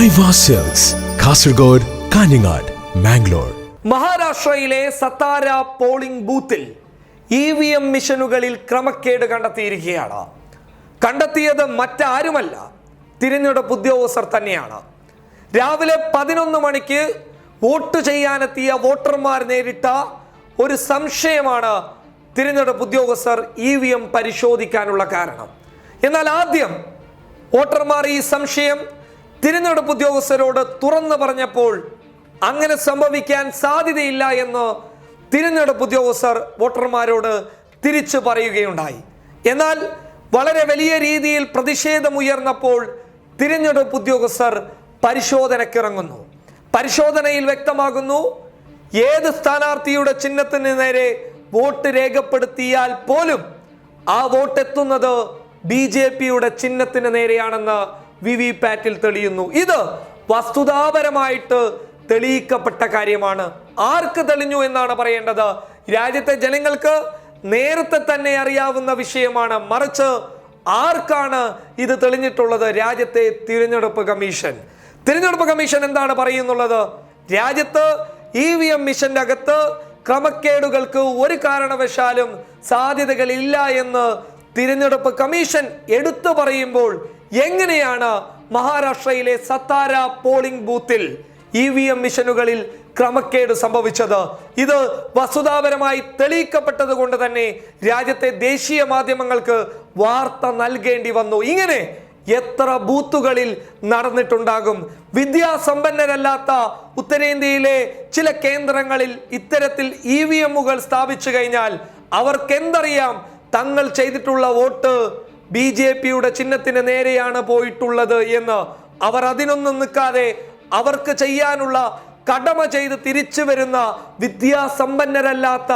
മൈവാ cells Kasaragod, Kanhangad, Mangalore. മഹാരാഷ്ട്രയിലെ Satara polling ബൂത്തിൽ EVM മിഷനുകളിൽ ക്രമക്കേട് കണ്ടെത്തിയിരിക്കുകയാണ്. കണ്ടെത്തിയത് മറ്റാരുമല്ല, തിരഞ്ഞെടുപ്പ് ഉദ്യോഗസ്ഥർ തന്നെയാണ്. രാവിലെ 11 മണിക്ക് വോട്ട് ചെയ്യാനെത്തിയ വോട്ടർമാർ നേരിട്ട ഒരു സംശയമാണ് തിരഞ്ഞെടുപ്പ് ഉദ്യോഗസ്ഥർ EVM പരിശോധിക്കാനുള്ള കാരണം. എന്നാൽ ആദ്യം വോട്ടർമാർ ഈ സംശയം തിരഞ്ഞെടുപ്പ് ഉദ്യോഗസ്ഥരോട് തുറന്നു പറഞ്ഞപ്പോൾ അങ്ങനെ സംഭവിക്കാൻ സാധ്യതയില്ല എന്ന് തിരഞ്ഞെടുപ്പ് ഉദ്യോഗസ്ഥർ വോട്ടർമാരോട് തിരിച്ചു പറയുകയുണ്ടായി. എന്നാൽ വളരെ വലിയ രീതിയിൽ പ്രതിഷേധമുയർന്നപ്പോൾ തിരഞ്ഞെടുപ്പ് ഉദ്യോഗസ്ഥർ പരിശോധനയ്ക്കിറങ്ങുന്നു. പരിശോധനയിൽ വ്യക്തമാകുന്നു, ഏത് സ്ഥാനാർത്ഥിയുടെ ചിഹ്നത്തിന് നേരെ വോട്ട് രേഖപ്പെടുത്തിയാൽ പോലും ആ വോട്ട് എത്തുന്നത് BJPയുടെ ചിഹ്നത്തിന് നേരെയാണെന്ന് VVPAT-ൽ തെളിയുന്നു. ഇത് വസ്തുതാപരമായിട്ട് തെളിയിക്കപ്പെട്ട കാര്യമാണ്. ആർക്ക് തെളിഞ്ഞു എന്നാണ് പറയേണ്ടത്? രാജ്യത്തെ ജനങ്ങൾക്ക് നേരത്തെ തന്നെ അറിയാവുന്ന വിഷയമാണ്. മറിച്ച് ആർക്കാണ് ഇത് തെളിഞ്ഞിട്ടുള്ളത്? രാജ്യത്തെ തിരഞ്ഞെടുപ്പ് കമ്മീഷൻ. തിരഞ്ഞെടുപ്പ് കമ്മീഷൻ എന്താണ് പറയുന്നുള്ളത്? രാജ്യത്ത് EVM മിഷന്റെ അകത്ത് ക്രമക്കേടുകൾക്ക് ഒരു കാരണവശാലും സാധ്യതകളില്ല എന്ന് തിരഞ്ഞെടുപ്പ് കമ്മീഷൻ എടുത്തു പറയുമ്പോൾ എങ്ങനെയാണ് മഹാരാഷ്ട്രയിലെ സത്താര പോളിംഗ് ബൂത്തിൽ EVM മിഷനുകളിൽ ക്രമക്കേട് സംഭവിച്ചത്? ഇത് വസ്തുതാപരമായി തെളിയിക്കപ്പെട്ടത് കൊണ്ട് തന്നെ രാജ്യത്തെ ദേശീയ മാധ്യമങ്ങൾക്ക് വാർത്ത നൽകേണ്ടി വന്നു. ഇങ്ങനെ എത്ര ബൂത്തുകളിൽ നടന്നിട്ടുണ്ടാകും? വിദ്യാസമ്പന്നരല്ലാത്ത ഉത്തരേന്ത്യയിലെ ചില കേന്ദ്രങ്ങളിൽ ഇത്തരത്തിൽ EVM-കൾ സ്ഥാപിച്ചു കഴിഞ്ഞാൽ അവർക്കെന്തറിയാം തങ്ങൾ ചെയ്തിട്ടുള്ള വോട്ട് BJPയുടെ ചിഹ്നത്തിന് നേരെയാണ് പോയിട്ടുള്ളത് എന്ന്? അവർ അതിനൊന്നും നിൽക്കാതെ അവർക്ക് ചെയ്യാനുള്ള കടമ ചെയ്ത് തിരിച്ചു വരുന്ന വിദ്യാസമ്പന്നരല്ലാത്ത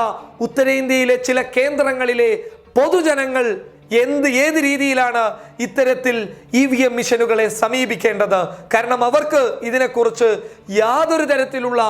ഉത്തരേന്ത്യയിലെ ചില കേന്ദ്രങ്ങളിലെ പൊതുജനങ്ങൾ ഏത് രീതിയിലാണ് ഇത്തരത്തിൽ EVM മിഷനുകളെ സമീപിക്കേണ്ടത്? കാരണം അവർക്ക് ഇതിനെക്കുറിച്ച് യാതൊരു തരത്തിലുള്ള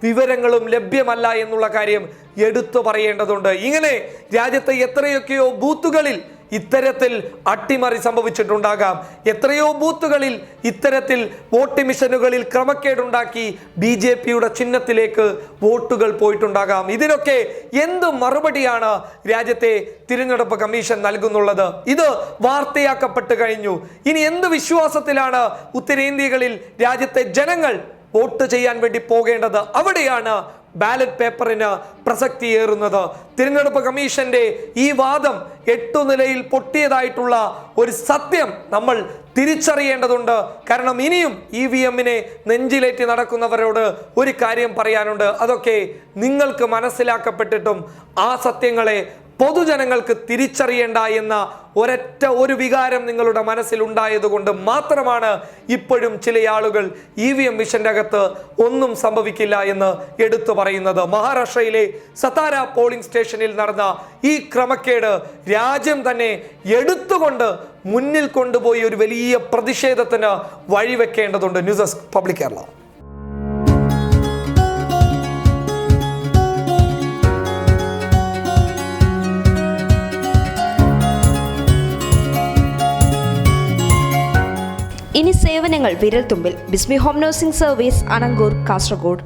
വിവരങ്ങളും ലഭ്യമല്ല എന്നുള്ള കാര്യം എടുത്തു പറയേണ്ടതുണ്ട്. ഇങ്ങനെ രാജ്യത്തെ എത്രയൊക്കെയോ ബൂത്തുകളിൽ ഇത്തരത്തിൽ അട്ടിമറി സംഭവിച്ചിട്ടുണ്ടാകാം. എത്രയോ ബൂത്തുകളിൽ ഇത്തരത്തിൽ വോട്ട് മിഷനുകളിൽ ക്രമക്കേടുണ്ടാക്കി BJPയുടെ ചിഹ്നത്തിലേക്ക് വോട്ടുകൾ പോയിട്ടുണ്ടാകാം. ഇതിനൊക്കെ എന്ത് മറുപടിയാണ് രാജ്യത്തെ തിരഞ്ഞെടുപ്പ് കമ്മീഷൻ നൽകുന്നുള്ളത്? ഇത് വാർത്തയാക്കപ്പെട്ട് കഴിഞ്ഞു. ഇനി എന്ത് വിശ്വാസത്തിലാണ് ഉത്തരേന്ത്യകളിൽ രാജ്യത്തെ ജനങ്ങൾ വോട്ട് ചെയ്യാൻ വേണ്ടി പോകേണ്ടത്? അവിടെയാണ് ബാലറ്റ് പേപ്പറിന് പ്രസക്തിയേറുന്നത്. തിരഞ്ഞെടുപ്പ് കമ്മീഷന്റെ ഈ വാദം 8 നിലയിൽ പൊട്ടിയതായിട്ടുള്ള ഒരു സത്യം നമ്മൾ തിരിച്ചറിയേണ്ടതുണ്ട്. കാരണം ഇനിയും EVM-നെ നെഞ്ചിലേറ്റി നടക്കുന്നവരോട് ഒരു കാര്യം പറയാനുണ്ട്. അതൊക്കെ നിങ്ങൾക്ക് മനസ്സിലാക്കപ്പെട്ടിട്ടും ആ സത്യങ്ങളെ പൊതുജനങ്ങൾക്ക് തിരിച്ചറിയേണ്ട എന്ന ഒരു വികാരം നിങ്ങളുടെ മനസ്സിൽ ഉണ്ടായതുകൊണ്ട് മാത്രമാണ് ഇപ്പോഴും ചില ആളുകൾ EVM മിഷന്റെ അകത്ത് ഒന്നും സംഭവിക്കില്ല എന്ന് എടുത്തു പറയുന്നത്. മഹാരാഷ്ട്രയിലെ സത്താര പോളിംഗ് സ്റ്റേഷനിൽ നടന്ന ഈ ക്രമക്കേട് രാജ്യം തന്നെ എടുത്തുകൊണ്ട് മുന്നിൽ കൊണ്ടുപോയി ഒരു വലിയ പ്രതിഷേധത്തിന് വഴിവെക്കേണ്ടതുണ്ട്. News desk public Kerala. ഇനി സേവനങ്ങൾ വിരൽത്തുമ്പിൽ. Bismi home nursing service, Anangoor, Kasaragod.